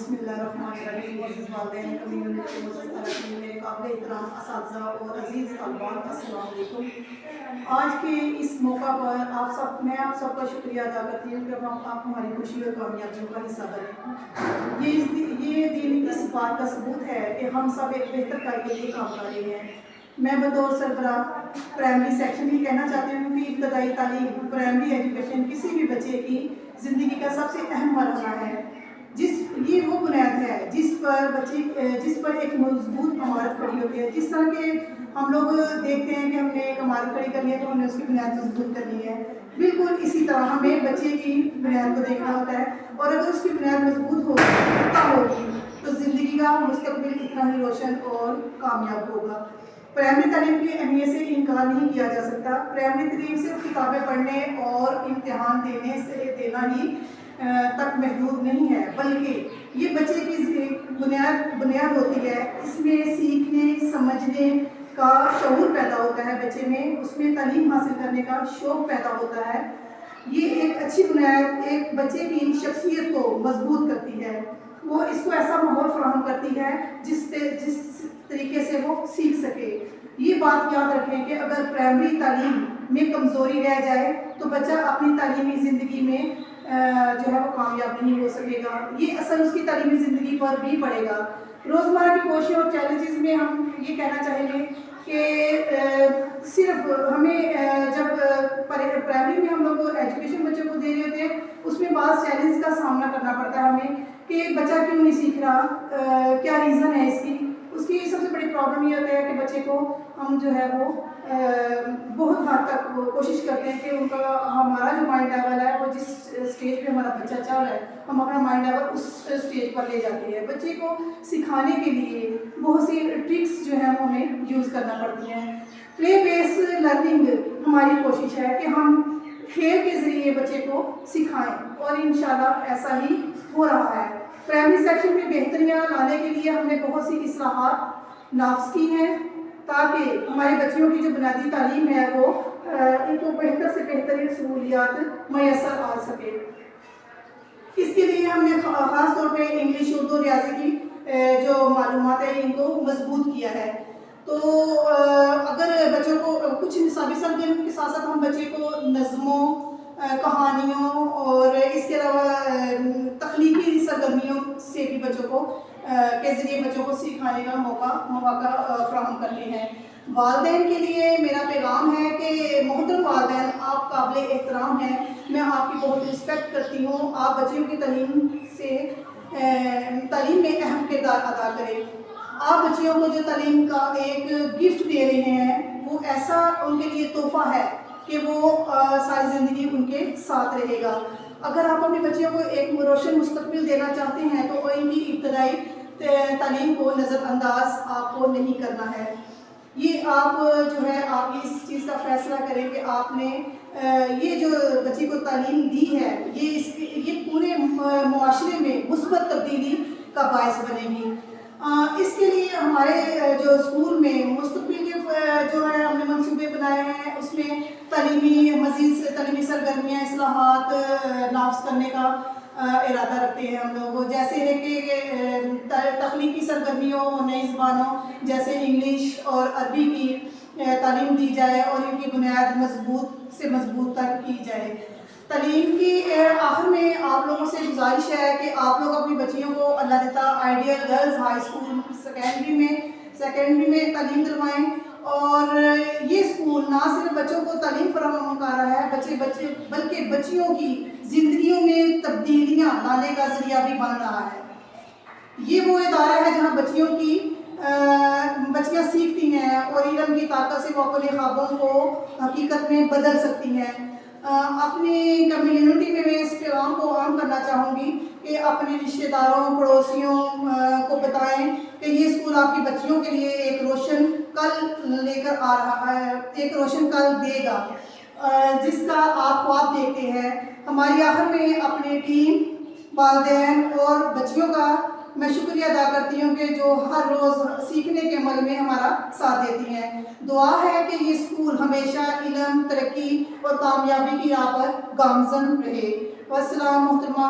بسم اللہ الرحمن الرحیم۔ معزز والدین، کمیونٹی، معزز اراکین، میرے قابل احترام اساتذہ اور عزیز طالبان، السلام علیکم۔ آج کے اس موقع پر میں آپ سب کا شکریہ ادا کرتی ہوں کہ آپ ہماری خوشی اور کامیابیوں کا حصہ بنے۔ یہ دن اس بات کا ثبوت ہے کہ ہم سب ایک بہتر کل کے لیے کام کر رہے ہیں۔ میں بطور سربراہ پرائمری سیکشن یہ کہنا چاہتی ہوں کہ ابتدائی تعلیم، پرائمری ایجوکیشن کسی بھی بچے کی زندگی کا سب سے اہم مرحلہ ہے۔ یہ وہ بنیاد ہے جس پر ایک مضبوط عمارت کھڑی ہوتی ہے۔ جس طرح کہ ہم لوگ دیکھتے ہیں کہ ہم نے ایک عمارت کھڑی کرنی ہے تو ہم نے اس کی بنیاد مضبوط کرنی ہے، بالکل اسی طرح ہمیں بچے کی بنیاد کو دیکھنا ہوتا ہے، اور اگر اس کی بنیاد مضبوط ہوگی تو زندگی کا مستقبل اتنا ہی روشن اور کامیاب ہوگا۔ پرائمری تعلیم کی اہمیت سے انکار نہیں کیا جا سکتا۔ پرائمری تعلیم صرف کتابیں پڑھنے اور امتحان دینا ہی تک محدود نہیں ہے، بلکہ یہ بچے کی بنیاد ہوتی ہے۔ اس میں سیکھنے سمجھنے کا شعور پیدا ہوتا ہے بچے میں، اس میں تعلیم حاصل کرنے کا شوق پیدا ہوتا ہے۔ یہ ایک اچھی بنیاد ایک بچے کی شخصیت کو مضبوط کرتی ہے، وہ اس کو ایسا ماحول فراہم کرتی ہے جس طریقے سے وہ سیکھ سکے۔ یہ بات یاد رکھیں کہ اگر پرائمری تعلیم میں کمزوری رہ جائے تو بچہ اپنی تعلیمی زندگی میں جو ہے وہ کامیاب نہیں ہو سکے گا۔ یہ اثر اس کی تعلیمی زندگی پر بھی پڑے گا۔ روزمرہ کی کوششوں اور چیلنجز میں ہم یہ کہنا چاہیں گے کہ صرف ہمیں جب پرائمری میں ہم لوگ ایجوکیشن بچوں کو دے رہے ہوتے ہیں، اس میں بعض چیلنج کا سامنا کرنا پڑتا ہے ہمیں کہ بچہ کیوں نہیں سیکھ رہا، کیا ریزن ہے اس کی سب سے بڑی پرابلم یہ ہوتا ہے کہ بچے کو ہم جو ہے وہ بہت حد تک کوشش کرتے ہیں کہ ان کا ہمارا جو مائنڈ لیول ہے وہ جس اسٹیج پہ ہمارا بچہ چل رہا ہے ہم اپنا مائنڈ لیول اس اسٹیج پر لے جاتے ہیں۔ بچے کو سکھانے کے لیے بہت سی ٹرکس جو ہیں ہمیں یوز کرنا پڑتی ہیں۔ پلے بیس لرننگ ہماری کوشش ہے کہ ہم کھیل کے ذریعے بچے کو سکھائیں، اور انشاءاللہ ایسا ہی ہو رہا ہے۔ پرائمری سیکشن میں بہتریاں لانے کے لیے ہم نے بہت سی اصلاحات نافذ کی ہیں تاکہ ہمارے بچیوں کی جو بنیادی تعلیم ہے وہ ان کو بہتر سے بہترین سہولیات میسر آ سکے۔ اس کے لیے ہم نے خاص طور پہ انگلش، اردو، ریاضی کی جو معلومات ہیں ان کو مضبوط کیا ہے۔ تو اگر بچوں کو کچھ نصابی سرگرمیوں کے ساتھ ساتھ ہم بچے کو نظموں، کہانیوں اور اس کے علاوہ تخلیقی سرگرمیوں سے بھی بچوں کو کے ذریعے بچوں کو سکھانے کا مواقع فراہم کرتے ہیں۔ والدین کے لیے میرا پیغام ہے کہ محترم والدین، آپ قابل احترام ہیں، میں آپ کی بہت رسپیکٹ کرتی ہوں۔ آپ بچیوں کی تعلیم میں اہم کردار ادا کریں۔ آپ بچیوں کو جو تعلیم کا ایک گفٹ دے رہے ہیں وہ ایسا ان کے لیے تحفہ ہے کہ وہ ساری زندگی ان کے ساتھ رہے گا۔ اگر آپ اپنی بچیوں کو ایک روشن مستقبل دینا چاہتے ہیں تو ان کی ابتدائی تعلیم کو نظر انداز آپ کو نہیں کرنا ہے۔ یہ آپ جو ہے آپ اس چیز کا فیصلہ کریں کہ آپ نے یہ جو بچی کو تعلیم دی ہے یہ پورے معاشرے میں مثبت تبدیلی کا باعث بنے گی۔ اس کے لیے ہمارے جو اسکول میں مستقبل کے جو ہے ہم نے منصوبے بنائے ہیں، اس میں مزید تعلیمی سرگرمیاں، اصلاحات نافذ کرنے کا ارادہ رکھتے ہیں ہم لوگ، جیسے ہے کہ تخلیقی سرگرمیوں، نئی زبانوں جیسے انگلش اور عربی کی تعلیم دی جائے اور ان کی بنیاد مضبوط سے مضبوط تک کی جائے۔ تعلیم کی آخر میں آپ لوگوں سے گزارش ہے کہ آپ لوگ اپنی بچیوں کو اللہ دیتا ideal girls high school secondary میں تعلیم دلوائیں، اور یہ اسکول نہ صرف بچوں کو تعلیم فراہم کر رہا ہے بلکہ بچیوں کی زندگیوں میں تبدیلیاں لانے کا ذریعہ بھی بن رہا ہے۔ یہ وہ ادارہ ہے جہاں بچیاں سیکھتی ہیں اور علم کی طاقت سے وہ اپنے خوابوں کو حقیقت میں بدل سکتی ہیں۔ اپنی کمیونٹی میں اس پیغام کو عام کرنا چاہوں گی کہ اپنے رشتہ داروں، پڑوسیوں کو بتائیں کہ یہ اسکول آپ کی بچیوں کے لیے ایک روشن کل لے کر آ رہا ہے، ایک روشن کل دے گا جس کا آپ خواب دیکھتے ہیں۔ ہماری آخر میں اپنی ٹیم، والدین اور بچیوں کا میں شکریہ ادا کرتی ہوں کہ جو ہر روز سیکھنے کے عمل میں ہمارا ساتھ دیتی ہیں۔ دعا ہے کہ یہ اسکول ہمیشہ علم، ترقی اور کامیابی کی راہ پر گامزن رہے۔ والسلام محترمہ